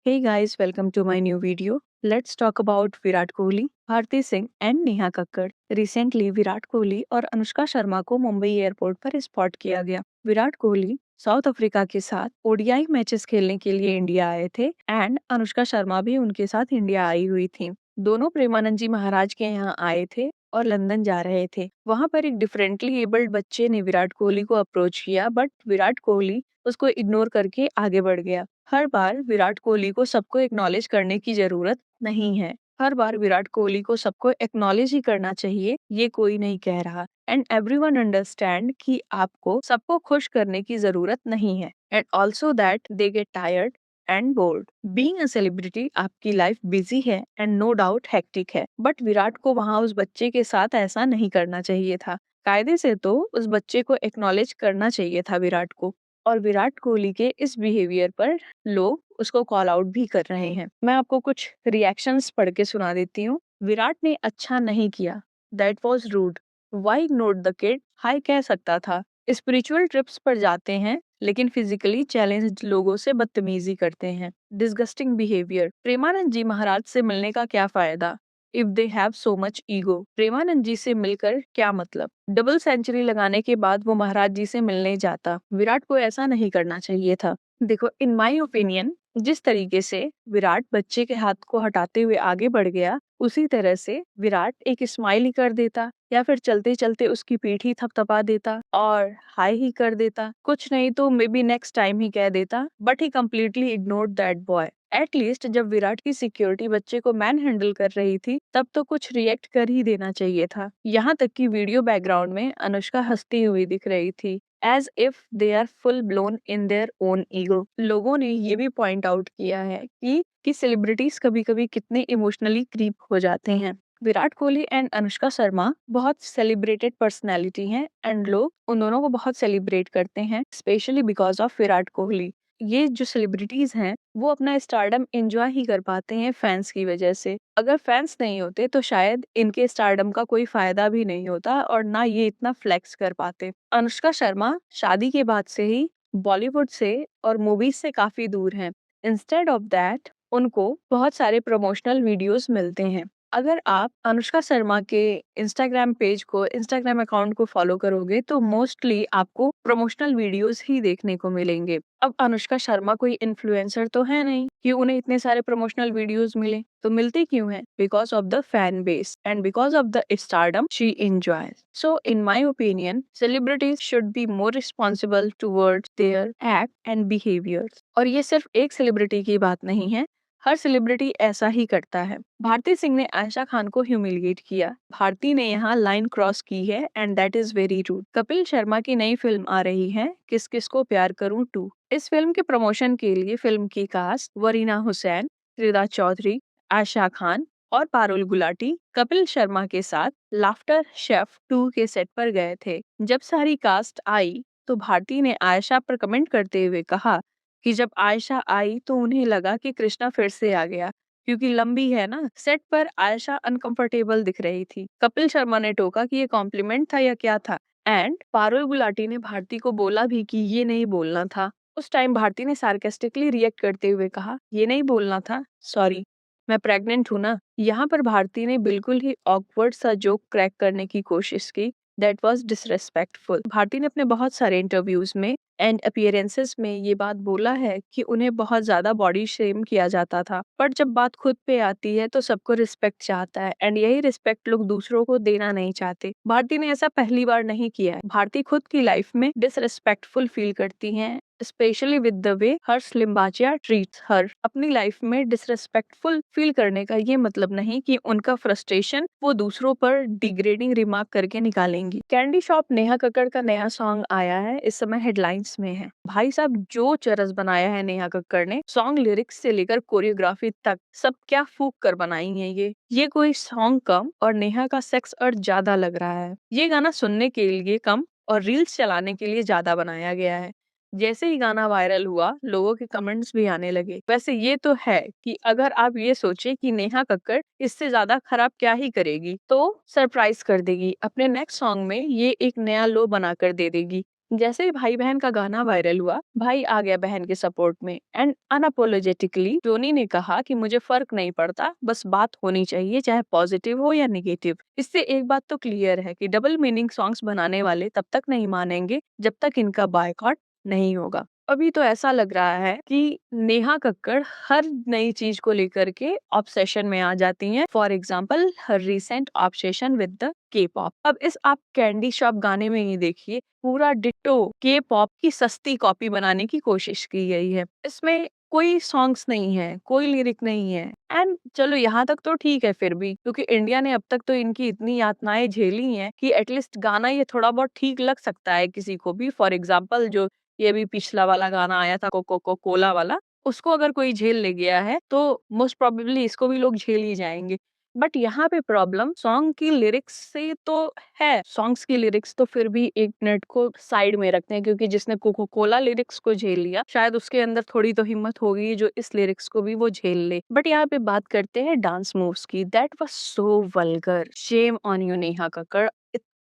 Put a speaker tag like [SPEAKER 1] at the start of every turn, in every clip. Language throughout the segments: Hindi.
[SPEAKER 1] Hey guys, welcome to my new video. Let's talk about Virat Kohli, Bharti Singh and Neha Kakkar. Recently Virat Kohli और अनुष्का शर्मा को मुंबई एयरपोर्ट पर स्पॉट किया गया। विराट कोहली साउथ अफ्रीका के साथ ओडीआई मैचेस खेलने के लिए इंडिया आए थे एंड अनुष्का शर्मा भी उनके साथ इंडिया आई हुई थी। दोनों प्रेमानंद जी महाराज के यहाँ आए थे और लंदन जा रहे थे। वहाँ पर एक डिफरेंटली एबल्ड बच्चे ने विराट कोहली को अप्रोच किया, बट विराट कोहली उसको इग्नोर करके आगे बढ़ गया। हर बार विराट कोहली को सबको एक्नॉलेज करने की जरूरत नहीं है। हर बार विराट कोहली को सबको एक्नॉलेज ही करना चाहिए, ये कोई नहीं कह रहा। एंड एवरीवन अंडरस्टैंड कि आपको सबको खुश करने की जरूरत नहीं है। And also that they get tired and board. Being a celebrity आपकी लाइफ बिजी है एंड नो डाउट हेक्टिक है, बट विराट को वहाँ उस बच्चे के साथ ऐसा नहीं करना चाहिए था। कायदे से तो उस बच्चे को एक्नॉलेज करना चाहिए था विराट को। और विराट कोहली के इस बिहेवियर पर लोग उसको कॉल आउट भी कर रहे हैं। मैं आपको कुछ रिएक्शंस पढ़ के सुना देती हूँ। विराट ने अच्छा नहीं किया, that was rude, why ignored the kid, hi कह सकता था। स्पिरिचुअल ट्रिप्स पर जाते हैं लेकिन फिजिकली चैलेंज्ड लोगों से बदतमीजी करते हैं। Disgusting behaviour. प्रेमानंद जी महाराज से मिलने का क्या फायदा if they have so much ego. Premanand ji से मिलकर क्या मतलब। डबल सेंचुरी लगाने के बाद वो महाराज जी से मिलने जाता। विराट को ऐसा नहीं करना चाहिए था। देखो, इन माय ओपिनियन जिस तरीके से विराट बच्चे के हाथ को हटाते हुए आगे बढ़ गया, उसी तरह से विराट एक स्माइल ही कर देता या फिर चलते चलते उसकी पीठ ही थपथपा देता और हाई ही कर देता, कुछ नहीं तो मे बी नेक्स्ट टाइम ही कह देता, but he completely ignored that boy. At least जब विराट की सिक्योरिटी बच्चे को मैन हैंडल कर रही थी तब तो कुछ रिएक्ट कर ही देना चाहिए था। यहाँ तक कि वीडियो बैकग्राउंड में अनुष्का हंसती हुई दिख रही थी, as if they are full blown in their own ego. लोगों ने ये भी पॉइंट आउट किया है कि सेलिब्रिटीज कभी कभी कितने इमोशनली क्रीप हो जाते हैं। विराट कोहली एंड अनुष्का शर्मा बहुत सेलिब्रेटेड पर्सनैलिटी हैं एंड लोग उन दोनों को बहुत सेलिब्रेट करते हैं, specially because of Virat Kohli. ये जो सेलिब्रिटीज हैं वो अपना स्टारडम एंजॉय ही कर पाते हैं फैंस की वजह से। अगर फैंस नहीं होते तो शायद इनके स्टारडम का कोई फायदा भी नहीं होता और ना ये इतना फ्लेक्स कर पाते। अनुष्का शर्मा शादी के बाद से ही बॉलीवुड से और मूवीज से काफी दूर हैं। इंस्टेड ऑफ दैट उनको बहुत सारे प्रमोशनल वीडियोस मिलते हैं। अगर आप अनुष्का शर्मा के इंस्टाग्राम अकाउंट को फॉलो करोगे तो मोस्टली आपको प्रमोशनल वीडियोस ही देखने को मिलेंगे। अब अनुष्का शर्मा कोई इन्फ्लुएंसर तो है नहीं कि उन्हें इतने सारे प्रमोशनल वीडियोस मिले, तो मिलते क्यों हैं? Because of the fan base and because of the stardom she enjoys. So in my opinion celebrities should be more responsible towards their act and behaviour. और ये सिर्फ एक सेलिब्रिटी की बात नहीं है, हर सेलिब्रिटी ऐसा ही करता है। भारती सिंह ने आयशा खान को ह्यूमिलिएट किया। भारती ने यहाँ लाइन क्रॉस की है and that is very rude. Kapil Sharma की नई फिल्म आ रही है, किस किस को प्यार करूं 2। इस फिल्म के प्रमोशन के लिए फिल्म की कास्ट वरीना हुसैन, श्रीदा चौधरी, आयशा खान और पारुल गुलाटी कपिल शर्मा के साथ लाफ्टर शेफ 2 के सेट पर गए थे। जब सारी कास्ट आई तो भारती ने आयशा पर कमेंट करते हुए कहा कि जब आयशा आई तो उन्हें लगा कि कृष्णा फिर से आ गया क्योंकि लंबी है ना। सेट पर आयशा अनकंफर्टेबल दिख रही थी। कपिल शर्मा ने टोका कि ये कॉम्प्लीमेंट था या क्या था, एंड पारुल गुलाटी ने भारती को बोला भी कि ये नहीं बोलना था। उस टाइम भारती ने सार्केस्टिकली रिएक्ट करते हुए कहा, ये नहीं बोलना था, सॉरी, मैं प्रेग्नेंट हूं ना। यहाँ पर भारती ने बिल्कुल ही ऑकवर्ड सा जोक क्रैक करने की कोशिश की। That was disrespectful. भारती ने अपने बहुत सारे इंटरव्यूज में एंड अपीयरेंसेस में ये बात बोला है कि उन्हें बहुत ज्यादा बॉडी शेम किया जाता था, पर जब बात खुद पे आती है तो सबको रिस्पेक्ट चाहता है एंड यही रिस्पेक्ट लोग दूसरों को देना नहीं चाहते। भारती ने ऐसा पहली बार नहीं किया है। भारती खुद की लाइफ में डिसरेस्पेक्टफुल फील करती हैं, specially with the way Harsh Limbachiya treats हर। अपनी लाइफ में डिसरेस्पेक्टफुल फील करने का ये मतलब नहीं कि उनका फ्रस्ट्रेशन वो दूसरों पर डिग्रेडिंग रिमार्क करके निकालेंगी। कैंडी शॉप नेहा कक्कड़ का नया सॉन्ग आया है, इस समय हेडलाइंस में है। भाई साहब जो चरस बनाया है नेहा कक्कड़ ने, सॉन्ग लिरिक्स से लेकर कोरियोग्राफी तक सब क्या फूक कर बनाई है। ये कोई सॉन्ग कम और नेहा का सेक्स अर्थ ज्यादा लग रहा है। ये गाना सुनने के लिए कम और रील्स चलाने के लिए ज्यादा बनाया गया है। जैसे ही गाना वायरल हुआ लोगों के कमेंट्स भी आने लगे। वैसे ये तो है कि अगर आप ये सोचे कि नेहा कक्कड़ इससे ज्यादा खराब क्या ही करेगी तो सरप्राइज कर देगी। अपने नेक्स्ट सॉन्ग में ये एक नया लो बनाकर दे देगी। जैसे ही भाई बहन का गाना वायरल हुआ, भाई आ गया बहन के सपोर्ट में एंड अनअपोलोजेटिकली टोनी ने कहा कि मुझे फर्क नहीं पड़ता, बस बात होनी चाहिए, चाहे पॉजिटिव हो या नेगेटिव। इससे एक बात तो क्लियर है कि डबल मीनिंग सॉन्ग्स बनाने वाले तब तक नहीं मानेंगे जब तक इनका बायकॉट नहीं होगा। अभी तो ऐसा लग रहा है कि नेहा कक्कड़ हर नई चीज को लेकर के ऑब्सेशन में आ जाती हैं। For example her recent obsession with the के पॉप। अब इस आप कैंडी शॉप गाने में ही देखिए, पूरा डिट्टो के पॉप की सस्ती कॉपी बनाने की कोशिश की गई है। इसमें कोई सॉन्ग्स नहीं है, कोई लिरिक नहीं है। एंड चलो यहाँ तक तो ठीक है फिर भी, क्योंकि इंडिया ने अब तक तो इनकी इतनी यातनाएं झेली हैं कि एटलीस्ट गाना ये थोड़ा बहुत ठीक लग सकता है किसी को भी। फॉर एग्जाम्पल जो ये भी पिछला वाला गाना आया था कोको कोला वाला, उसको अगर कोई झेल ले गया है तो मोस्ट प्रोबेबली इसको भी लोग झेल ही जाएंगे। बट यहाँ पे प्रॉब्लम सॉन्ग की लिरिक्स से तो है। सॉन्ग्स की लिरिक्स तो फिर भी एक मिनट को साइड में रखते हैं, क्योंकि जिसने कोको कोला लिरिक्स को झेल लिया शायद उसके अंदर थोड़ी तो हिम्मत होगी जो इस लिरिक्स को भी वो झेल ले। बट यहाँ पे बात करते हैं डांस मूव्स की। That was so vulgar. Shame on you Neha Kakkar.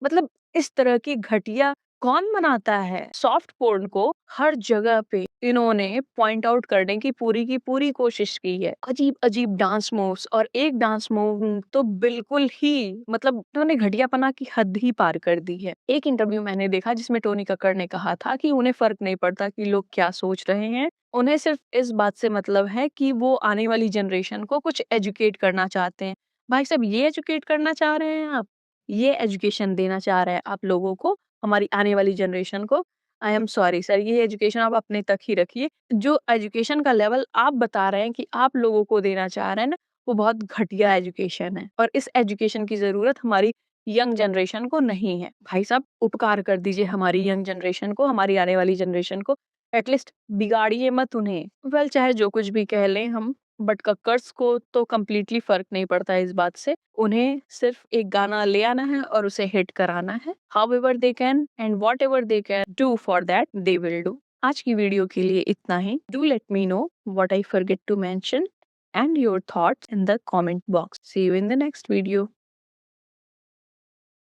[SPEAKER 1] मतलब इस तरह की घटिया कौन बनाता है? सॉफ्ट पोर्न को हर जगह पे इन्होंने पॉइंट आउट करने की पूरी कोशिश की है। अजीब अजीब डांस मूव्स, और एक डांस मूव तो बिल्कुल ही मतलब इन्होंने घटियापना की हद ही पार कर दी है। एक इंटरव्यू मैंने देखा जिसमें टोनी कक्कड़ ने कहा था कि उन्हें फर्क नहीं पड़ता कि लोग क्या सोच रहे हैं, उन्हें सिर्फ इस बात से मतलब है कि वो आने वाली जनरेशन को कुछ एजुकेट करना चाहते हैं। भाई साहब, ये एजुकेट करना चाह रहे हैं आप? ये एजुकेशन देना चाह रहे हैं आप लोगों को, हमारी आने वाली जनरेशन को? आई एम सॉरी सर, ये एजुकेशन आप अपने तक ही रखिए। जो एजुकेशन का लेवल आप बता रहे हैं कि आप लोगों को देना चाह रहे हैं ना, वो बहुत घटिया एजुकेशन है, और इस एजुकेशन की जरूरत हमारी यंग जनरेशन को नहीं है। भाई साहब, उपकार कर दीजिए हमारी यंग जनरेशन को, हमारी आने वाली जनरेशन को। एटलीस्ट बिगाड़िए मत उन्हें। वेल, चाहे जो कुछ भी कह लें हम, बट कक्कर्स को तो कम्प्लीटली फर्क नहीं पड़ता इस बात से। उन्हें सिर्फ एक गाना ले आना है और उसे हिट कराना है। However they can and whatever they can do for that they will do. आज की वीडियो के लिए इतना ही। Do let me know what I forget to mention and your thoughts in the comment box. See you in the next video.